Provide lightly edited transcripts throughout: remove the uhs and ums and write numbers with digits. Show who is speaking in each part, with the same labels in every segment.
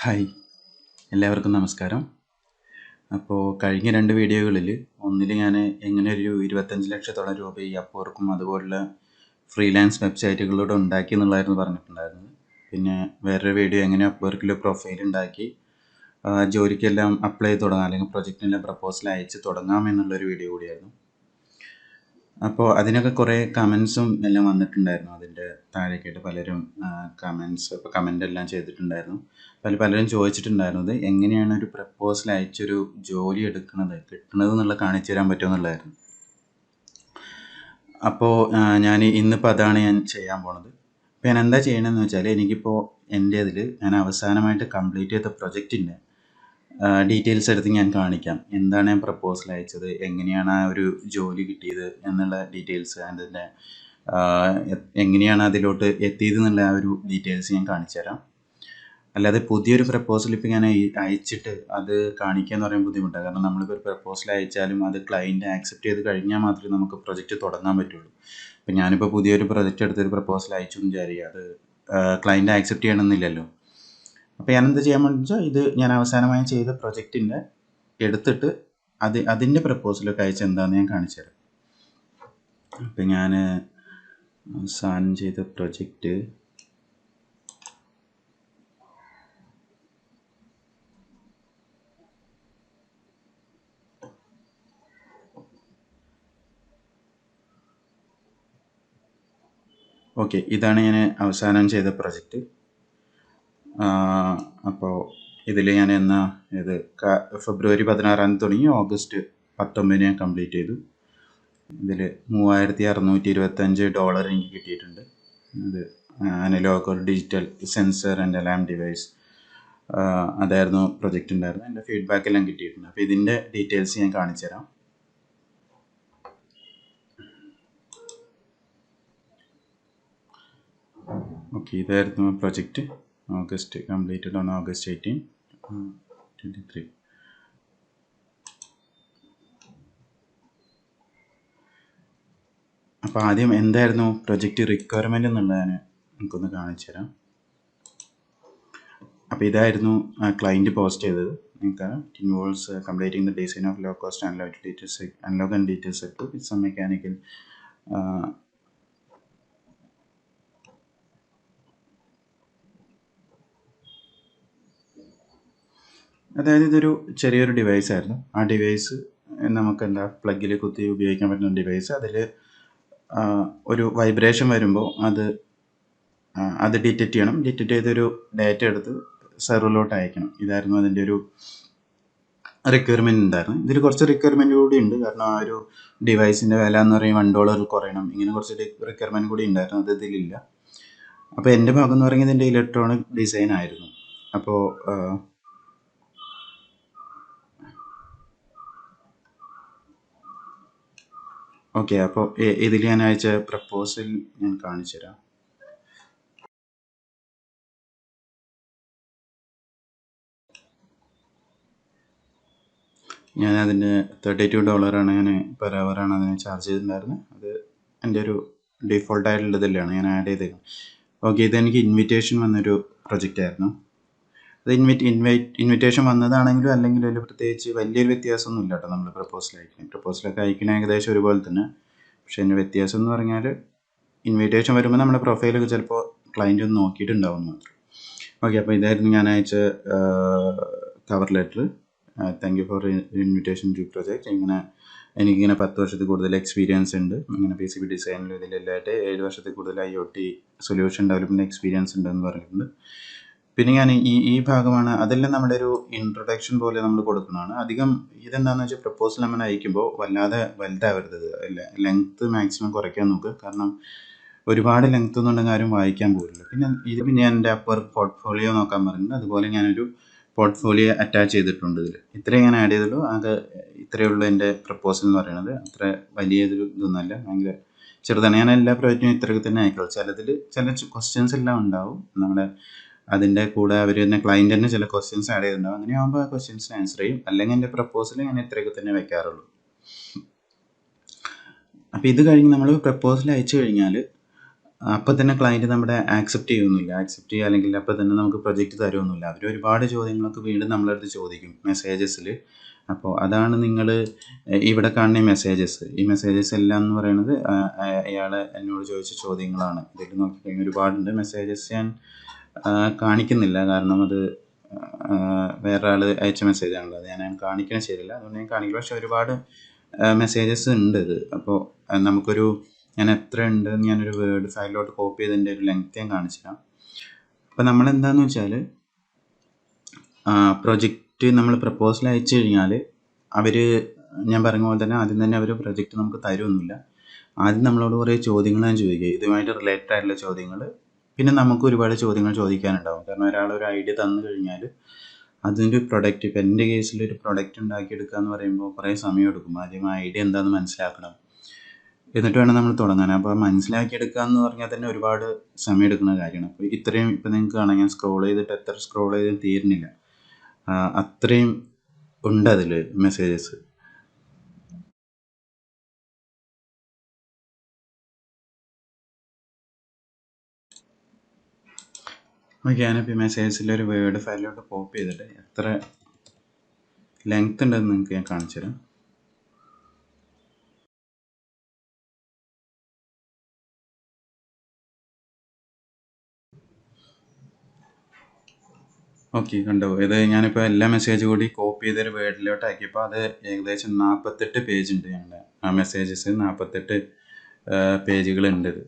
Speaker 1: Hi, എല്ലാവർക്കും നമസ്കാരം. അപ്പോൾ കഴിഞ്ഞ 2 വീഡിയോകളിൽ ഒന്നിൽ ഞാൻ എങ്ങനെ ഒരു 25 ലക്ഷത്തോളം രൂപ ഈ അപ്വർക്കും അതുപോലുള്ള ഫ്രീലാൻസ് വെബ്സൈറ്റുകളിലൂടെ ഉണ്ടാക്കി എന്നുള്ളതായിരുന്നു പറഞ്ഞിട്ടുണ്ടായിരുന്നത്. പിന്നെ വേറൊരു വീഡിയോ എങ്ങനെ അപ്വർക്കിൽ പ്രൊഫൈൽ ഉണ്ടാക്കി ജോലിക്കെല്ലാം അപ്ലൈ ചെയ്ത് തുടങ്ങാം, അല്ലെങ്കിൽ പ്രൊജക്റ്റിനെല്ലാം പ്രപ്പോസൽ അയച്ച് തുടങ്ങാം എന്നുള്ളൊരു വീഡിയോ കൂടിയായിരുന്നു. അപ്പോൾ അതിനൊക്കെ കുറേ കമൻസും എല്ലാം വന്നിട്ടുണ്ടായിരുന്നു. അതിൻ്റെ താഴേക്കായിട്ട് പലരും കമൻ്റ് എല്ലാം ചെയ്തിട്ടുണ്ടായിരുന്നു. പലരും ചോദിച്ചിട്ടുണ്ടായിരുന്നത് എങ്ങനെയാണ് ഒരു പ്രപ്പോസൽ അയച്ചൊരു ജോലി കിട്ടുന്നത് എന്നുള്ള കാണിച്ചു തരാൻ പറ്റുമോ എന്നുള്ളതായിരുന്നു. അപ്പോൾ ഇന്നിപ്പോൾ അതാണ് ഞാൻ ചെയ്യാൻ പോണത്. അപ്പോൾ ഞാൻ എന്താ ചെയ്യണമെന്ന് വെച്ചാൽ, എനിക്കിപ്പോൾ എൻ്റെ ഞാൻ അവസാനമായിട്ട് കംപ്ലീറ്റ് ചെയ്ത പ്രൊജക്റ്റിൻ്റെ ഡീറ്റെയിൽസ് എടുത്ത് ഞാൻ കാണിക്കാം. എന്താണ് ഞാൻ പ്രപ്പോസൽ അയച്ചത്, എങ്ങനെയാണ് ആ ഒരു ജോലി കിട്ടിയത് എന്നുള്ള ഡീറ്റെയിൽസ്, അതിൻ്റെ എങ്ങനെയാണ് അതിലോട്ട് എത്തിയത് എന്നുള്ള ആ ഒരു ഡീറ്റെയിൽസ് ഞാൻ കാണിച്ചു തരാം. അല്ലാതെ പുതിയൊരു പ്രപ്പോസൽ ഇപ്പോൾ ഞാൻ അയച്ചിട്ട് അത് കാണിക്കുക എന്ന് പറയുമ്പോൾ ബുദ്ധിമുട്ടാണ്. കാരണം നമ്മളിപ്പോൾ ഒരു പ്രപ്പോസൽ അയച്ചാലും അത് ക്ലയൻറ്റ് ആക്സെപ്റ്റ് ചെയ്ത് കഴിഞ്ഞാൽ മാത്രമേ നമുക്ക് പ്രൊജക്റ്റ് തുടങ്ങാൻ പറ്റുള്ളൂ. അപ്പോൾ ഞാനിപ്പോൾ പുതിയൊരു പ്രൊജക്റ്റ് എടുത്തൊരു പ്രപ്പോസൽ അയച്ചു എന്ന് വിചാരിക്കുക, അത് ക്ലയൻറ്റ് ആക്സെപ്റ്റ് ചെയ്യണമെന്നില്ലല്ലോ. അപ്പോൾ ഞാനെന്താ ചെയ്യാൻ വേണ്ടി വെച്ചാൽ, ഇത് ഞാൻ അവസാനമായി ചെയ്ത പ്രൊജക്റ്റിൻ്റെ എടുത്തിട്ട് അതിൻ്റെ പ്രപ്പോസലൊക്കെ അയച്ച് എന്താണെന്ന് ഞാൻ കാണിച്ചു തരാം. അപ്പം ഞാൻ അവസാനം ചെയ്ത പ്രൊജക്റ്റ് ഓക്കെ, ഇതാണ് ഞാൻ അവസാനം ചെയ്ത പ്രൊജക്റ്റ്. അപ്പോൾ ഇതിൽ ഞാൻ ഇത് ഫെബ്രുവരി 16 തുടങ്ങി ഓഗസ്റ്റ് 19 ഞാൻ കംപ്ലീറ്റ് ചെയ്തു. ഇതിൽ $3625 എനിക്ക് കിട്ടിയിട്ടുണ്ട്. ഇത് analog digital sensor and alarm device അതായിരുന്നു പ്രൊജക്റ്റ് ഉണ്ടായിരുന്നത്. എൻ്റെ ഫീഡ്ബാക്ക് എല്ലാം കിട്ടിയിട്ടുണ്ട്. അപ്പോൾ ഇതിൻ്റെ ഡീറ്റെയിൽസ് ഞാൻ കാണിച്ചു തരാം. ഓക്കെ, ഇതായിരുന്നു project. August completed on August 18, 2023. അപ്പോൾ ആദ്യം എന്തായിരുന്നു പ്രൊജക്റ്റ് റിക്വയർമെൻ്റ് എന്നുള്ളത് നമുക്കൊന്ന് കാണിച്ചു തരാം. അപ്പോൾ ഇതായിരുന്നു ക്ലയൻറ്റ് പോസ്റ്റ് ചെയ്തത്. നിങ്ങൾക്ക് involves completing the design of low cost analog and digital circuit with some mechanical അതായത് ഇതൊരു ചെറിയൊരു ഡിവൈസ് ആയിരുന്നു. ആ ഡിവൈസ് നമുക്ക് പ്ലഗിൽ കുത്തി ഉപയോഗിക്കാൻ പറ്റുന്ന ഡിവൈസ്. അതിൽ ഒരു വൈബ്രേഷൻ വരുമ്പോൾ അത് ഡിറ്റക്റ്റ് ചെയ്യണം. ഡിറ്റക്റ്റ് ചെയ്തൊരു ഡാറ്റ എടുത്ത് സെർവറിലോട്ട് അയക്കണം. ഇതായിരുന്നു അതിൻ്റെ ഒരു റിക്വയർമെൻറ്റ് ഉണ്ടായിരുന്നു. ഇതിൽ കുറച്ച് റിക്വയർമെൻറ്റ് കൂടി ഉണ്ട്. കാരണം ആ ഒരു ഡിവൈസിൻ്റെ വില എന്ന് പറയുമ്പോൾ $1 കുറയണം, ഇങ്ങനെ കുറച്ച് റിക്വയർമെൻറ്റ് കൂടി ഉണ്ടായിരുന്നു. അത് ഇതിലില്ല. അപ്പോൾ എൻ്റെ ഭാഗം എന്ന് പറയുന്നത് ഇതിൻ്റെ ഇലക്ട്രോണിക് ഡിസൈൻ ആയിരുന്നു. അപ്പോൾ ഓക്കെ, അപ്പോൾ ഇതിൽ ഞാൻ അയച്ച പ്രപ്പോസൽ ഞാൻ കാണിച്ചു തരാം. ഞാൻ അതിൻ്റെ $32 ഞാൻ പെർ അവറാണ് അതിന് ചാർജ് ചെയ്തിട്ടുണ്ടായിരുന്നത്. അത് എൻ്റെ ഒരു ഡിഫോൾട്ടായിട്ടുള്ളതിലാണ് ഞാൻ ആഡ് ചെയ്തേക്കുന്നത്. ഓക്കെ, ഇതെനിക്ക് ഇൻവിറ്റേഷൻ വന്നൊരു പ്രൊജക്റ്റ് ആയിരുന്നു. അത് ഇൻവിറ്റേഷൻ വന്നതാണെങ്കിലും അല്ലെങ്കിലും അതിൽ പ്രത്യേകിച്ച് വലിയൊരു വ്യത്യാസമൊന്നും ഇല്ല കേട്ടോ. നമ്മൾ പ്രപ്പോസലൊക്കെ അയക്കണ ഏകദേശം ഒരുപോലെ തന്നെ. പക്ഷേ അതിൻ്റെ വ്യത്യാസം എന്ന് പറഞ്ഞാൽ, ഇൻവിറ്റേഷൻ വരുമ്പോൾ നമ്മുടെ പ്രൊഫൈലൊക്കെ ചിലപ്പോൾ ക്ലയൻറ്റ് ഒന്ന് നോക്കിയിട്ടുണ്ടാവും മാത്രം. ഓക്കെ, അപ്പോൾ ഇതായിരുന്നു ഞാൻ അയച്ച cover letter. Thank you for invitation to project. എനിക്കിങ്ങനെ 10 വർഷത്തിൽ കൂടുതൽ എക്സ്പീരിയൻസ് ഉണ്ട്. ഇങ്ങനെ PCB ഡിസൈനിലും ഇതിലെല്ലാമായിട്ട് 7 വർഷത്തിൽ കൂടുതൽ IoT സൊല്യൂഷൻ ഡെവലപ്മെൻറ്റ് എക്സ്പീരിയൻസ് ഉണ്ടെന്ന് പറഞ്ഞിട്ടുണ്ട്. പിന്നെ ഞാൻ ഈ ഭാഗമാണ്, അതെല്ലാം നമ്മുടെ ഒരു ഇൻട്രൊഡക്ഷൻ പോലെ നമ്മൾ കൊടുക്കുന്നതാണ്. അധികം ഇതെന്താണെന്ന് വെച്ചാൽ, പ്രപ്പോസൽ നമ്മൾ അയക്കുമ്പോൾ വല്ലാതെ വലുതാവരുത്. ലെങ്ത്ത് മാക്സിമം കുറയ്ക്കാൻ നോക്കുക. കാരണം ഒരുപാട് ലെങ്ത്ത് ഒന്നുണ്ടെങ്കിൽ ആരും വായിക്കാൻ പോകില്ല. പിന്നെ എൻ്റെ അപ്വർക്ക് പോർട്ട്ഫോളിയോ നോക്കാൻ പറഞ്ഞിട്ടുണ്ട്. അതുപോലെ ഞാനൊരു പോർട്ട്ഫോളിയോ അറ്റാച്ച് ചെയ്തിട്ടുണ്ട്. ഇത്രയും ഞാൻ ആഡ് ചെയ്തുള്ളൂ. ഇത്രയേ ഉള്ളൂ എൻ്റെ പ്രപ്പോസൽ എന്ന് പറയുന്നത്. അത്ര വലിയൊരു ഇതൊന്നുമല്ല, ഭയങ്കര ചെറുതാണ്. ഞാൻ എല്ലാ പ്രോജക്റ്റിനും ഇത്രയൊക്കെ തന്നെ അയക്കുള്ളൂ. ചില ക്വസ്റ്റ്യൻസ് എല്ലാം ഉണ്ടാവും. അതിൻ്റെ കൂടെ അവർ തന്നെ ക്ലയൻറ്റ് തന്നെ ചില ക്വസ്റ്റ്യൻസ് ആഡ് ചെയ്തിട്ടുണ്ടാവും. അങ്ങനെയാകുമ്പോൾ ആ ക്വസ്റ്റ്യൻസിന് ആൻസർ ചെയ്യും. അല്ലെങ്കിൽ എൻ്റെ പ്രപ്പോസൽ ഞാൻ ഇത്രയൊക്കെ തന്നെ വയ്ക്കാറുള്ളൂ. അപ്പോൾ ഇത് കഴിഞ്ഞ് നമ്മൾ പ്രപ്പോസൽ അയച്ചു കഴിഞ്ഞാൽ അപ്പം തന്നെ ക്ലയൻറ്റ് നമ്മുടെ ആക്സെപ്റ്റ് ചെയ്യുന്നില്ല. ആക്സെപ്റ്റ് ചെയ്യുക അല്ലെങ്കിൽ അപ്പം തന്നെ നമുക്ക് പ്രൊജക്റ്റ് തരുമൊന്നുമില്ല. അവർ ഒരുപാട് ചോദ്യങ്ങളൊക്കെ വീണ്ടും നമ്മളെ അടുത്ത് ചോദിക്കും മെസ്സേജസിൽ. അപ്പോൾ അതാണ് നിങ്ങൾ ഇവിടെ കാണുന്ന ഈ മെസ്സേജസ്. ഈ മെസ്സേജസ് എല്ലാം എന്ന് പറയുന്നത് അയാൾ എന്നോട് ചോദിച്ച ചോദ്യങ്ങളാണ്. ഇതിൽ നോക്കിക്കഴിഞ്ഞാൽ ഒരുപാടുണ്ട്. മെസ്സേജസ് ഞാൻ കാണിക്കുന്നില്ല, കാരണം അത് വേറൊരാൾ അയച്ച മെസ്സേജാണല്ലോ. അത് ഞാൻ കാണിക്കണ ശരിയല്ല, അതുകൊണ്ട് ഞാൻ കാണിക്കില്ല. പക്ഷെ ഒരുപാട് മെസ്സേജസ് ഉണ്ട് ഇത്. അപ്പോൾ നമുക്കൊരു ഞാൻ എത്ര ഉണ്ട് ഞാനൊരു വേർഡ് ഫയലിലോട്ട് കോപ്പി ചെയ്തതിൻ്റെ ഒരു ലെങ്ത് ഞാൻ കാണിച്ചു തരാം. അപ്പോൾ നമ്മളെന്താണെന്ന് വെച്ചാൽ പ്രൊജക്റ്റ് നമ്മൾ പ്രപ്പോസൽ അയച്ചു കഴിഞ്ഞാൽ അവർ, ഞാൻ പറഞ്ഞ പോലെ തന്നെ ആദ്യം തന്നെ അവർ പ്രൊജക്റ്റ് നമുക്ക് തരുമൊന്നുമില്ല. ആദ്യം നമ്മളോട് കുറേ ചോദ്യങ്ങളാണ് ചോദിക്കുക, ഇതുമായിട്ട് റിലേറ്റഡ് ആയിട്ടുള്ള ചോദ്യങ്ങൾ. പിന്നെ നമുക്ക് ഒരുപാട് ചോദ്യങ്ങൾ ചോദിക്കാനുണ്ടാവും. കാരണം ഒരാളൊരു ഐഡിയ തന്നു കഴിഞ്ഞാൽ അതിൻ്റെ പ്രൊഡക്റ്റ്, ഇപ്പം എൻ്റെ കേസിൽ ഒരു പ്രൊഡക്റ്റ് ഉണ്ടാക്കിയെടുക്കുക എന്ന് പറയുമ്പോൾ കുറേ സമയം എടുക്കും. ആദ്യം ആ ഐഡിയ എന്താണെന്ന് മനസ്സിലാക്കണം, എന്നിട്ട് വേണം നമ്മൾ തുടങ്ങാൻ. അപ്പോൾ മനസ്സിലാക്കിയെടുക്കുക എന്ന് പറഞ്ഞാൽ തന്നെ ഒരുപാട് സമയം എടുക്കുന്ന കാര്യമാണ്. അപ്പോൾ ഇത്രയും ഇപ്പം നിങ്ങൾക്ക് കാണാം, ഞാൻ സ്ക്രോൾ ചെയ്തിട്ട് എത്ര സ്ക്രോൾ ചെയ്തും തീരുന്നില്ല. അത്രയും ഉണ്ട് അതിൽ മെസ്സേജസ്. ഓക്കെ, ഞാനിപ്പോൾ മെസ്സേജസിലൊരു വേർഡ് ഫയലിലോട്ട് കോപ്പി ചെയ്തിട്ട് എത്ര ലെങ്ത് ഉണ്ടെന്ന് നിങ്ങൾക്ക് ഞാൻ കാണിച്ചു തരാം. ഓക്കെ, കണ്ടോ? ഇത് ഞാനിപ്പോൾ എല്ലാ മെസ്സേജ് കൂടി കോപ്പി ചെയ്തൊരു വേർഡിലോട്ട് ആക്കിയപ്പോൾ അത് ഏകദേശം 48 പേജ് ഉണ്ട്. ഞങ്ങളുടെ ആ മെസ്സേജസ് 48 പേജുകളുണ്ട്. ഇത്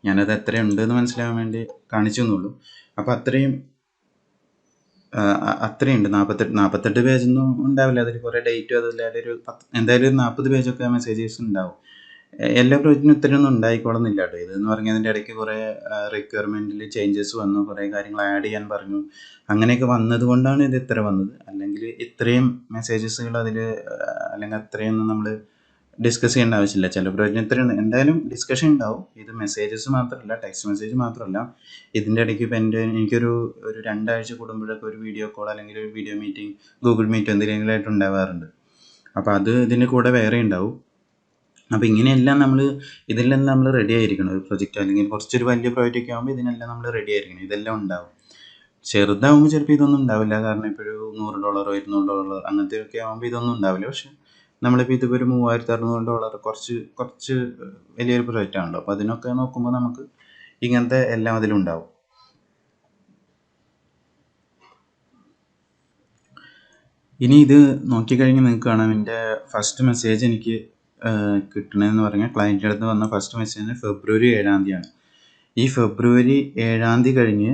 Speaker 1: ഞാനത് എത്രയുണ്ടെന്ന് മനസ്സിലാകാൻ വേണ്ടി കാണിച്ചു എന്നുള്ളൂ. അപ്പോൾ അത്രയുണ്ട്. 48 പേജൊന്നും ഉണ്ടാവില്ല. അതിൽ കുറേ ഡേറ്റും അതില്ലാതെ ഒരു എന്തായാലും ഒരു 40 പേജൊക്കെ മെസ്സേജസ് ഉണ്ടാവും. എല്ലാ പ്രോജക്റ്റിനും ഇത്രയൊന്നും ഉണ്ടായിക്കോളുന്നില്ല കേട്ടോ. ഇതെന്ന് പറഞ്ഞാൽ അതിൻ്റെ ഇടയ്ക്ക് കുറേ റിക്വയർമെൻറ്റിൽ ചേഞ്ചസ് വന്നു, കുറേ കാര്യങ്ങൾ ആഡ് ചെയ്യാൻ പറഞ്ഞു. അങ്ങനെയൊക്കെ വന്നത് കൊണ്ടാണ് ഇത് ഇത്ര വന്നത്. അല്ലെങ്കിൽ ഇത്രയും മെസ്സേജസുകൾ അതിൽ അല്ലെങ്കിൽ അത്രയൊന്നും നമ്മൾ ഡിസ്കസ് ചെയ്യേണ്ട ആവശ്യമില്ല. ചില പ്രോജക്റ്റിന് ഇത്രയും എന്തായാലും ഡിസ്കഷൻ ഉണ്ടാവും. ഇത് മെസ്സേജസ് മാത്രമല്ല, ടെക്സ്റ്റ് മെസ്സേജ് മാത്രമല്ല, ഇതിൻ്റെ ഇടയ്ക്ക് ഇപ്പോൾ എനിക്കൊരു 2 ആഴ്ച കൂടുമ്പോഴൊക്കെ ഒരു വീഡിയോ കോൾ അല്ലെങ്കിൽ ഒരു വീഡിയോ മീറ്റിംഗ്, ഗൂഗിൾ മീറ്റ് എന്തെങ്കിലും ആയിട്ട് ഉണ്ടാവാറുണ്ട്. അപ്പോൾ അത് ഇതിൻ്റെ കൂടെ വേറെ ഉണ്ടാവും. അപ്പോൾ ഇങ്ങനെയെല്ലാം ഇതിലെല്ലാം നമ്മൾ റെഡി ആയിരിക്കണം. ഒരു പ്രൊജക്റ്റ് അല്ലെങ്കിൽ കുറച്ചൊരു വലിയ പ്രോജക്റ്റ് ആകുമ്പോൾ ഇതിനെല്ലാം നമ്മൾ റെഡി ആയിരിക്കണം. ഇതെല്ലാം ഉണ്ടാവും. ചെറുതാകുമ്പോൾ ചിലപ്പോൾ ഇതൊന്നും ഉണ്ടാവില്ല. കാരണം ഇപ്പോൾ ഒരു $100 $200 അങ്ങനത്തെയൊക്കെ ആകുമ്പോൾ ഇതൊന്നും ഉണ്ടാവില്ല. പക്ഷെ നമ്മളിപ്പോൾ ഇതിപ്പോൾ ഒരു $3600 കുറച്ച് വലിയൊരു പ്രൊജക്റ്റ് ആണല്ലോ. അപ്പോൾ അതിനൊക്കെ നോക്കുമ്പോൾ നമുക്ക് ഇങ്ങനത്തെ എല്ലാം അതിലുണ്ടാവും. ഇനി ഇത് നോക്കിക്കഴിഞ്ഞാൽ നിങ്ങൾക്ക് കാണാം, എൻ്റെ ഫസ്റ്റ് മെസ്സേജ് എനിക്ക് കിട്ടണമെന്ന് പറഞ്ഞാൽ ക്ലയൻറ്റിൻ്റെ അടുത്ത് വന്ന ഫസ്റ്റ് മെസ്സേജ് ഫെബ്രുവരി 7-ാം തീയതിയാണ്. ഈ ഫെബ്രുവരി 7-ാം തീയതി കഴിഞ്ഞ്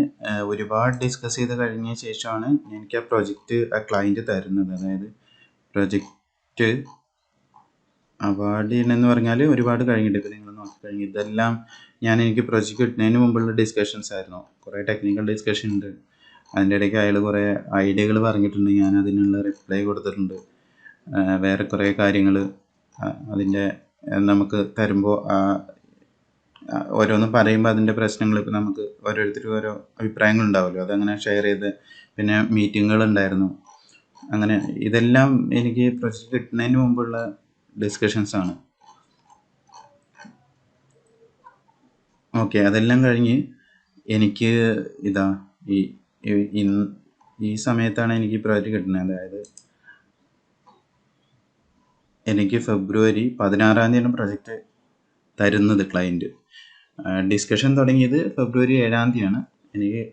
Speaker 1: ഒരുപാട് ഡിസ്കസ് ചെയ്ത് കഴിഞ്ഞ ശേഷമാണ് എനിക്ക് ആ പ്രൊജക്റ്റ് ആ ക്ലയൻറ്റ് തരുന്നത്. അതായത് പ്രൊജക്റ്റ് അവാർഡ് ചെയ്യണമെന്ന് പറഞ്ഞാൽ ഒരുപാട് കഴിഞ്ഞിട്ട്. ഇപ്പോൾ നിങ്ങൾ നോക്കിക്കഴിഞ്ഞാൽ ഇതെല്ലാം എനിക്ക് പ്രൊജക്റ്റ് കിട്ടുന്നതിന് മുമ്പുള്ള ഡിസ്കഷൻസ് ആയിരുന്നു. കുറേ ടെക്നിക്കൽ ഡിസ്കഷൻ ഉണ്ട്. അതിൻ്റെ ഇടയ്ക്ക് അയാൾ കുറേ ഐഡിയകൾ പറഞ്ഞിട്ടുണ്ട്, ഞാൻ അതിനുള്ള റിപ്ലൈ കൊടുത്തിട്ടുണ്ട്. വേറെ കുറേ കാര്യങ്ങൾ അതിൻ്റെ നമുക്ക് തരുമ്പോൾ ഓരോന്ന് പറയുമ്പോൾ അതിൻ്റെ പ്രശ്നങ്ങൾ, ഇപ്പോൾ നമുക്ക് ഓരോരുത്തർക്കും ഓരോ അഭിപ്രായങ്ങളുണ്ടാവുമല്ലോ, അതങ്ങനെ ഷെയർ ചെയ്ത്, പിന്നെ മീറ്റിങ്ങുകളുണ്ടായിരുന്നു. അങ്ങനെ ഇതെല്ലാം എനിക്ക് പ്രൊജക്റ്റ് കിട്ടുന്നതിന് മുമ്പുള്ള ഡിസ്കഷൻസാണ്. ഓക്കെ, അതെല്ലാം കഴിഞ്ഞ് എനിക്ക് ഇതാ ഈ സമയത്താണ് എനിക്ക് പ്രോജക്റ്റ് കിട്ടുന്നത്. അതായത് എനിക്ക് ഫെബ്രുവരി 16-ാം തീയതിയാണ് പ്രൊജക്റ്റ് തരുന്നത് ക്ലയൻറ്റ്. ഡിസ്കഷൻ തുടങ്ങിയത് ഫെബ്രുവരി 7-ാം തീയതിയാണ്. എനിക്ക്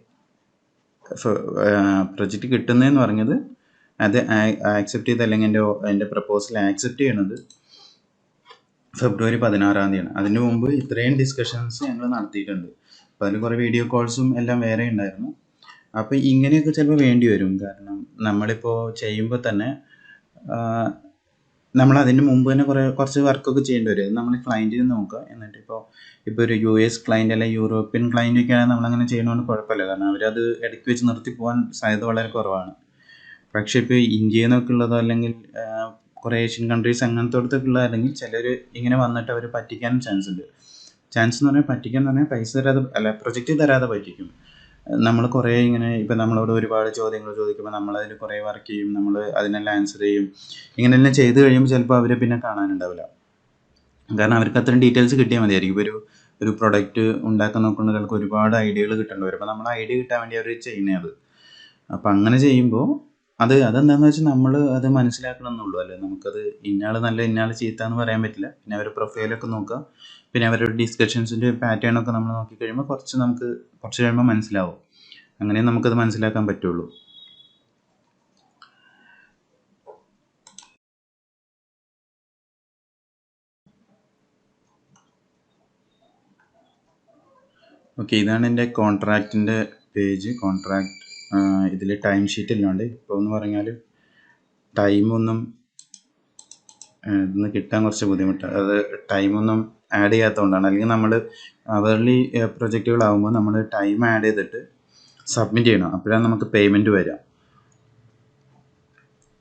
Speaker 1: പ്രൊജക്റ്റ് കിട്ടുന്നതെന്ന് പറഞ്ഞത് അത് ആക്സെപ്റ്റ് ചെയ്ത്, അല്ലെങ്കിൽ എൻ്റെ പ്രപ്പോസൽ ആക്സെപ്റ്റ് ചെയ്യണത് ഫെബ്രുവരി 16-ാം തീയതിയാണ്. അതിന് മുമ്പ് ഇത്രയും ഡിസ്കഷൻസ് ഞങ്ങൾ നടത്തിയിട്ടുണ്ട്. അപ്പോൾ അതിൽ കുറേ വീഡിയോ കോൾസും എല്ലാം വേറെ ഉണ്ടായിരുന്നു. അപ്പോൾ ഇങ്ങനെയൊക്കെ ചിലപ്പോൾ വേണ്ടി വരും. കാരണം നമ്മളിപ്പോൾ ചെയ്യുമ്പോൾ തന്നെ നമ്മൾ അതിന് മുമ്പ് തന്നെ കുറച്ച് വർക്കൊക്കെ ചെയ്യേണ്ടി വരും. നമ്മൾ ക്ലയൻറ്റിന് നോക്കുക. എന്നിട്ട് ഇപ്പോൾ ഒരു US ക്ലയൻറ്റ് അല്ലെങ്കിൽ യൂറോപ്യൻ ക്ലയൻറ്റ് ഒക്കെ ആണെങ്കിൽ നമ്മളങ്ങനെ ചെയ്യണോണ്ട് കുഴപ്പമില്ല. കാരണം അവരത് ഇടയ്ക്ക് വെച്ച് നിർത്തി പോകാൻ സാധ്യത വളരെ കുറവാണ്. പക്ഷേ ഇപ്പോൾ ഇന്ത്യയിൽ നിന്നൊക്കെ ഉള്ളതോ അല്ലെങ്കിൽ കുറേ ഏഷ്യൻ കൺട്രീസ് അങ്ങനത്തോടത്തൊക്കെ ഉള്ളതാണെങ്കിൽ ചിലർ ഇങ്ങനെ വന്നിട്ട് അവർ പറ്റിക്കാൻ ചാൻസ് ഉണ്ട്. ചാൻസ് എന്ന് പറഞ്ഞാൽ പറ്റിക്കാൻ എന്ന് പറഞ്ഞാൽ പൈസ തരാതെ അല്ല, പ്രൊജക്റ്റ് തരാതെ പറ്റിക്കും. നമ്മൾ കുറേ ഇങ്ങനെ ഇപ്പോൾ നമ്മളോട് ഒരുപാട് ചോദ്യങ്ങൾ ചോദിക്കുമ്പോൾ നമ്മളതിൽ കുറേ വർക്ക് ചെയ്യും, നമ്മൾ അതിനെല്ലാം ആൻസർ ചെയ്യും. ഇങ്ങനെയെല്ലാം ചെയ്ത് കഴിയുമ്പോൾ ചിലപ്പോൾ അവരെ പിന്നെ കാണാനുണ്ടാവില്ല. കാരണം അവർക്ക് അത്രയും ഡീറ്റെയിൽസ് കിട്ടിയാൽ മതിയായിരിക്കും. ഇപ്പോൾ ഒരു പ്രൊഡക്റ്റ് ഉണ്ടാക്കാൻ നോക്കുന്ന ഒരാൾക്ക് ഒരുപാട് ഐഡിയകൾ കിട്ടേണ്ടി വരും. അപ്പോൾ നമ്മൾ ഐഡിയ കിട്ടാൻ വേണ്ടി അവർ ചെയ്യുന്നത്. അപ്പം അങ്ങനെ ചെയ്യുമ്പോൾ അതെന്താണെന്ന് വെച്ചാൽ നമ്മൾ അത് മനസ്സിലാക്കണം എന്നുള്ളൂ. അല്ലേ നമുക്കത് ഇന്നയാൾ നല്ല ഇന്നയാൾ ചീത്ത എന്ന് പറയാൻ പറ്റില്ല. പിന്നെ അവരുടെ പ്രൊഫൈലൊക്കെ നോക്കുക, പിന്നെ അവരുടെ ഡിസ്കഷൻസിൻ്റെ പാറ്റേൺ ഒക്കെ നമ്മൾ നോക്കിക്കഴിയുമ്പോൾ കുറച്ച് കഴിയുമ്പോൾ മനസ്സിലാവും. അങ്ങനെ നമുക്കത് മനസ്സിലാക്കാൻ പറ്റുള്ളൂ. ഓക്കെ, ഇതാണ് എൻ്റെ കോൺട്രാക്റ്റിൻ്റെ പേജ്. ഇതിൽ ടൈം ഷീറ്റ് ഇല്ലാണ്ട് ഇപ്പോൾ എന്ന് പറഞ്ഞാൽ ടൈമൊന്നും ഇന്ന് കിട്ടാൻ കുറച്ച് ബുദ്ധിമുട്ടാണ്. അത് ടൈമൊന്നും ആഡ് ചെയ്യാത്തതുകൊണ്ടാണ്. അല്ലെങ്കിൽ നമ്മൾ അവർലി പ്രൊജക്റ്റുകളാകുമ്പോൾ നമ്മൾ ടൈം ആഡ് ചെയ്തിട്ട് സബ്മിറ്റ് ചെയ്യണം. അപ്പോഴാണ് നമുക്ക് പേയ്മെൻറ്റ് വരിക.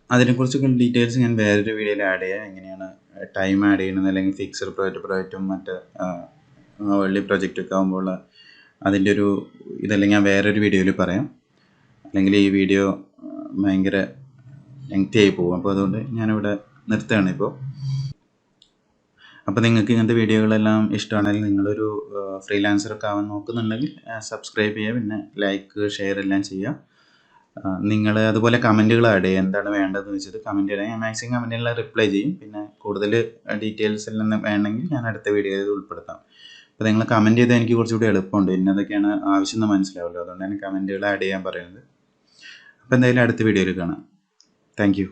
Speaker 1: അതിനെക്കുറിച്ചൊക്കെ ഡീറ്റെയിൽസ് ഞാൻ വേറൊരു വീഡിയോയിൽ ആഡ് ചെയ്യാം. എങ്ങനെയാണ് ടൈം ആഡ് ചെയ്യുന്നത്, അല്ലെങ്കിൽ ഫിക്സഡ് പ്രൊജക്റ്റും മറ്റ് അവർലി പ്രൊജക്റ്റൊക്കെ ആകുമ്പോൾ അതിൻ്റെ ഒരു ഇതെല്ലാം ഞാൻ വേറൊരു വീഡിയോയിൽ പറയാം. അല്ലെങ്കിൽ ഈ വീഡിയോ ഭയങ്കര ലെങ്തി ആയി പോകും. അപ്പോൾ അതുകൊണ്ട് ഞാനിവിടെ നിർത്തുകയാണ് ഇപ്പോൾ. അപ്പോൾ നിങ്ങൾക്ക് ഇങ്ങനത്തെ വീഡിയോകളെല്ലാം ഇഷ്ടമാണെങ്കിൽ നിങ്ങളൊരു ഫ്രീലാൻസറൊക്കെ ആവാൻ നോക്കുന്നുണ്ടെങ്കിൽ സബ്സ്ക്രൈബ് ചെയ്യുക, പിന്നെ ലൈക്ക് ഷെയർ എല്ലാം ചെയ്യുക. നിങ്ങൾ അതുപോലെ കമൻറ്റുകൾ ആഡ് ചെയ്യുക. എന്താണ് വേണ്ടതെന്ന് വെച്ചിട്ട് കമൻറ്റ് ചെയ്യാൻ ഞാൻ മാക്സിമം കമൻറ്റിനെല്ലാം റിപ്ലൈ ചെയ്യും. പിന്നെ കൂടുതൽ ഡീറ്റെയിൽസ് എല്ലാം വേണമെങ്കിൽ ഞാൻ അടുത്ത വീഡിയോയിൽ ഉൾപ്പെടുത്താം. അപ്പോൾ നിങ്ങൾ കമൻറ്റ് ചെയ്താൽ എനിക്ക് കുറച്ചുകൂടി എളുപ്പമുണ്ട്. ഇന്നതൊക്കെയാണ് ആവശ്യം എന്ന് മനസ്സിലാവുമല്ലോ. അതുകൊണ്ടാണ് കമൻറ്റുകൾ ആഡ് ചെയ്യാൻ പറയുന്നത്. അപ്പോൾ എന്തായാലും അടുത്ത വീഡിയോയിൽ കാണാം. Thank you.